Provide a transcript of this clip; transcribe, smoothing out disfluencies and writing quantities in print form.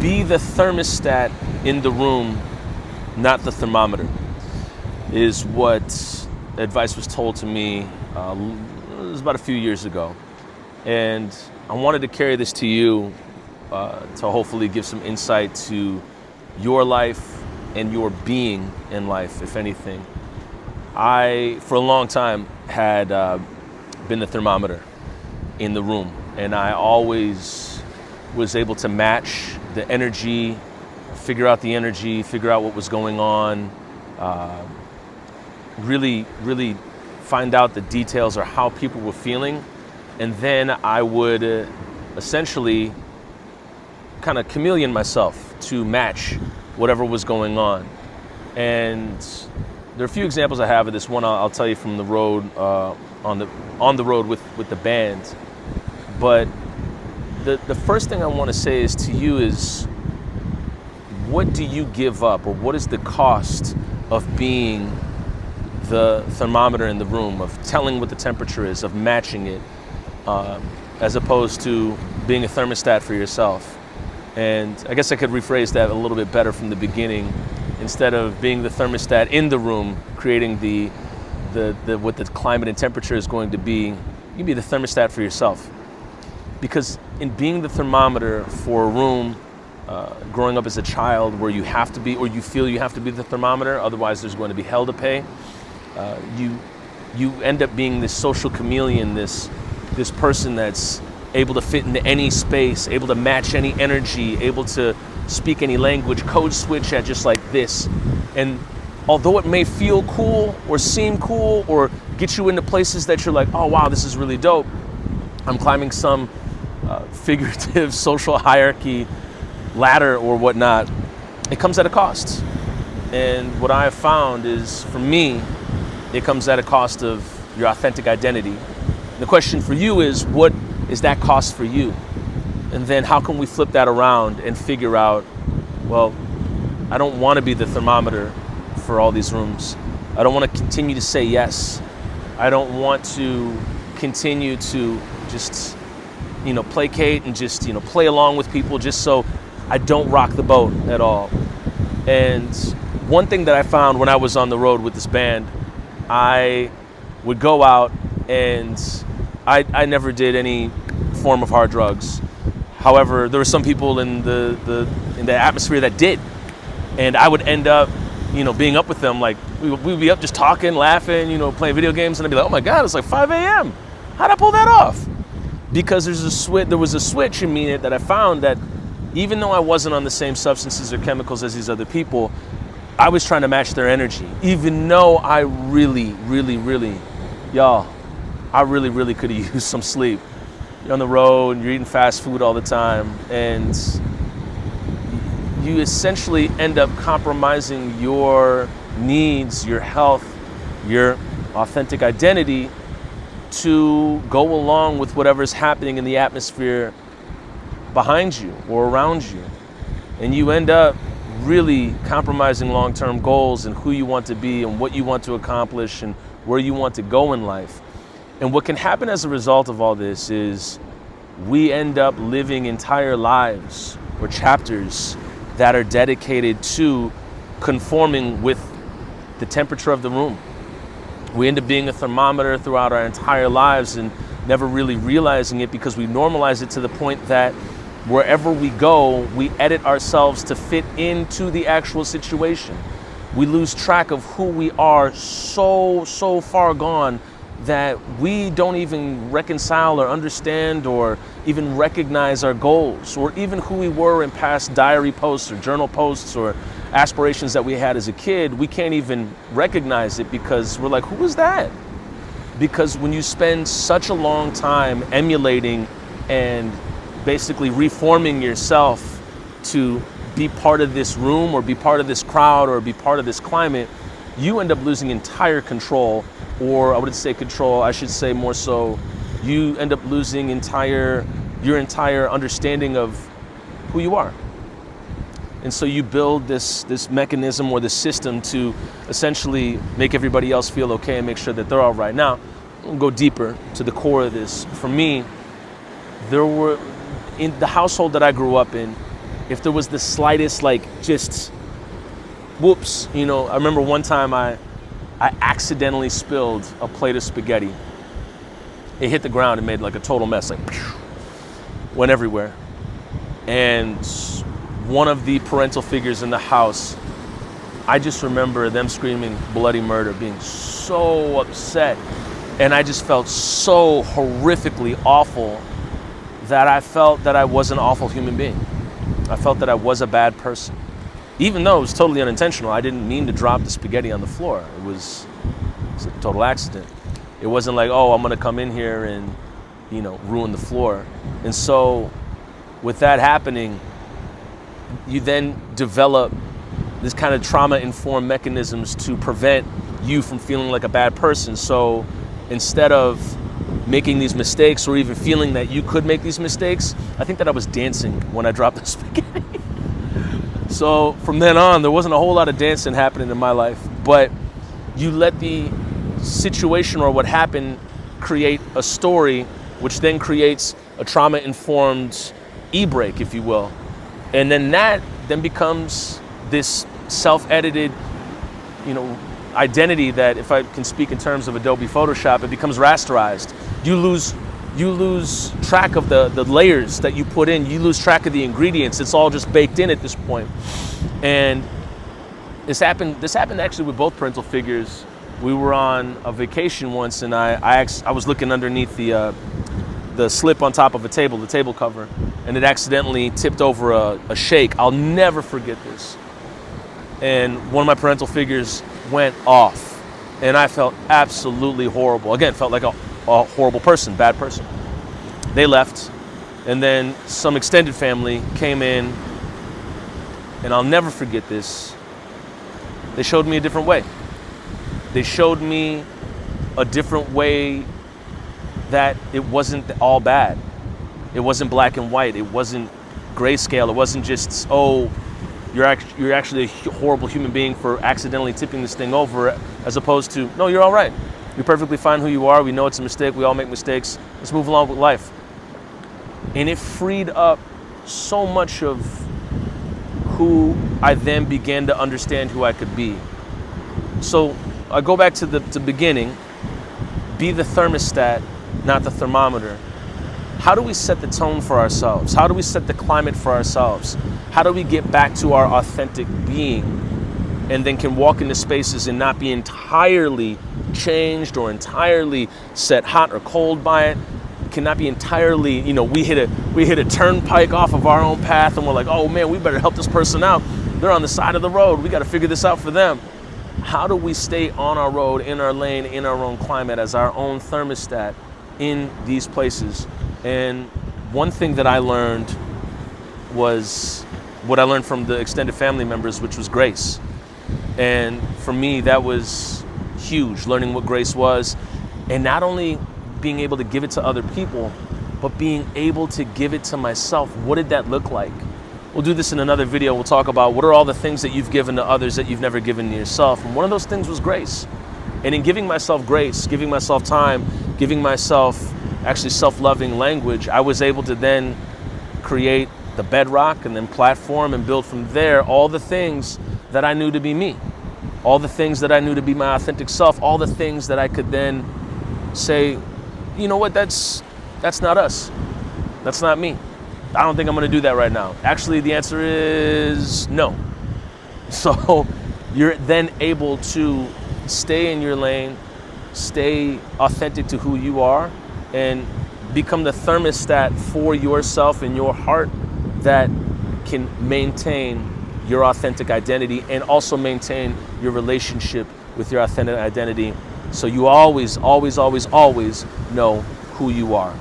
be the thermostat in the room, not the thermometer, is what advice was told to me. It was about a few years ago. And I wanted to carry this to you to hopefully give some insight to your life and your being in life, if anything. I, for a long time, had been the thermometer in the room, and I always was able to match the energy, figure out the energy, figure out what was going on, really find out the details or how people were feeling, and then I would essentially kind of chameleon myself to match whatever was going on. And there are a few examples I have of this. One I'll tell you from the road, on the road with the band. But the first thing I want to say is to you is, what do you give up, or what is the cost of being the thermometer in the room, of telling what the temperature is, of matching it, as opposed to being a thermostat for yourself? And I guess I could rephrase that a little bit better from the beginning. Instead of being the thermostat in the room, creating the what the climate and temperature is going to be, you can be the thermostat for yourself. Because in being the thermometer for a room, growing up as a child where you have to be, or you feel you have to be the thermometer, otherwise there's going to be hell to pay, you end up being this social chameleon, this person that's able to fit into any space, able to match any energy, able to speak any language, code switch at just like this. And although it may feel cool or seem cool or get you into places that you're like, oh wow, this is really dope, I'm climbing some figurative social hierarchy ladder or whatnot, it comes at a cost. And what I have found is, for me, it comes at a cost of your authentic identity. The question for you is, what is that cost for you? And then how can we flip that around and figure out, well, I don't want to be the thermometer for all these rooms. I don't want to continue to say yes. I don't want to continue to just, placate and just, play along with people just so I don't rock the boat at all. And one thing that I found when I was on the road with this band, I would go out and I never did any form of hard drugs. However, there were some people in the atmosphere that did, and I would end up, being up with them. Like we'd be up just talking, laughing, playing video games, and I'd be like, "Oh my God, it's like 5 a.m. How'd I pull that off?" Because there was a switch in me that I found that even though I wasn't on the same substances or chemicals as these other people, I was trying to match their energy. Even though I really could have used some sleep. You're on the road and you're eating fast food all the time, and you essentially end up compromising your needs, your health, your authentic identity to go along with whatever's happening in the atmosphere behind you or around you. And you end up really compromising long-term goals and who you want to be and what you want to accomplish and where you want to go in life. And what can happen as a result of all this is we end up living entire lives or chapters that are dedicated to conforming with the temperature of the room. We end up being a thermometer throughout our entire lives and never really realizing it, because we normalize it to the point that wherever we go, we edit ourselves to fit into the actual situation. We lose track of who we are so far gone that we don't even reconcile or understand or even recognize our goals, or even who we were in past diary posts or journal posts or aspirations that we had as a kid. We can't even recognize it because we're like, who was that? Because when you spend such a long time emulating and basically reforming yourself to be part of this room or be part of this crowd or be part of this climate, you end up losing entire control. Or I wouldn't say control, I should say more so, you end up losing your entire understanding of who you are. And so you build this mechanism or this system to essentially make everybody else feel okay and make sure that they're all right. Now, we'll go deeper to the core of this. For me, there were, in the household that I grew up in, if there was the slightest, like, just whoops, you know, I remember one time I accidentally spilled a plate of spaghetti. It hit the ground and made like a total mess, like went everywhere. And one of the parental figures in the house, I just remember them screaming bloody murder, being so upset. And I just felt so horrifically awful that I felt that I was an awful human being. I felt that I was a bad person. Even though it was totally unintentional, I didn't mean to drop the spaghetti on the floor. It was a total accident. It wasn't like, oh, I'm gonna come in here and, you know, ruin the floor. And so with that happening, you then develop this kind of trauma-informed mechanisms to prevent you from feeling like a bad person. So instead of making these mistakes or even feeling that you could make these mistakes, I think that I was dancing when I dropped the spaghetti. So from then on, there wasn't a whole lot of dancing happening in my life, but you let the situation or what happened create a story, which then creates a trauma-informed e-break, if you will. And then that then becomes this self-edited, you know, identity that, if I can speak in terms of Adobe Photoshop, it becomes rasterized. You lose track of the layers that you put in. You lose track of the ingredients. It's all just baked in at this point. And this happened actually with both parental figures. We were on a vacation once, and I was looking underneath the slip on top of a table, the table cover, and it accidentally tipped over a shake. I'll never forget this. And one of my parental figures went off, and I felt absolutely horrible. Again, felt like a horrible person, bad person. They left, and then some extended family came in, and I'll never forget this. They showed me a different way. They showed me a different way that it wasn't all bad. It wasn't black and white. It wasn't grayscale. It wasn't just, oh, you're actually a horrible human being for accidentally tipping this thing over, as opposed to, no, you're all right. You're perfectly fine who you are. We know it's a mistake. We all make mistakes. Let's move along with life. And it freed up so much of who I then began to understand who I could be. So I go back to the beginning. Be the thermostat, not the thermometer. How do we set the tone for ourselves? How do we set the climate for ourselves? How do we get back to our authentic being, and then can walk into spaces and not be entirely changed or entirely set hot or cold by it? Cannot be entirely, you know, we hit a turnpike off of our own path and we're like, oh man, we better help this person out. They're on the side of the road. We got to figure this out for them. How do we stay on our road, in our lane, in our own climate, as our own thermostat in these places? And one thing that I learned was what I learned from the extended family members, which was grace. And for me, that was huge, learning what grace was, and not only being able to give it to other people, but being able to give it to myself. What did that look like? We'll do this in another video. We'll talk about what are all the things that you've given to others that you've never given to yourself. And one of those things was grace. And in giving myself grace, giving myself time, giving myself actually self-loving language, I was able to then create the bedrock and then platform and build from there all the things that I knew to be me, all the things that I knew to be my authentic self, all the things that I could then say, you know what, that's not us. That's not me. I don't think I'm going to do that right now. Actually, the answer is no. So you're then able to stay in your lane, stay authentic to who you are, and become the thermostat for yourself and your heart that can maintain your authentic identity and also maintain your relationship with your authentic identity. So you always, always, always, always know who you are.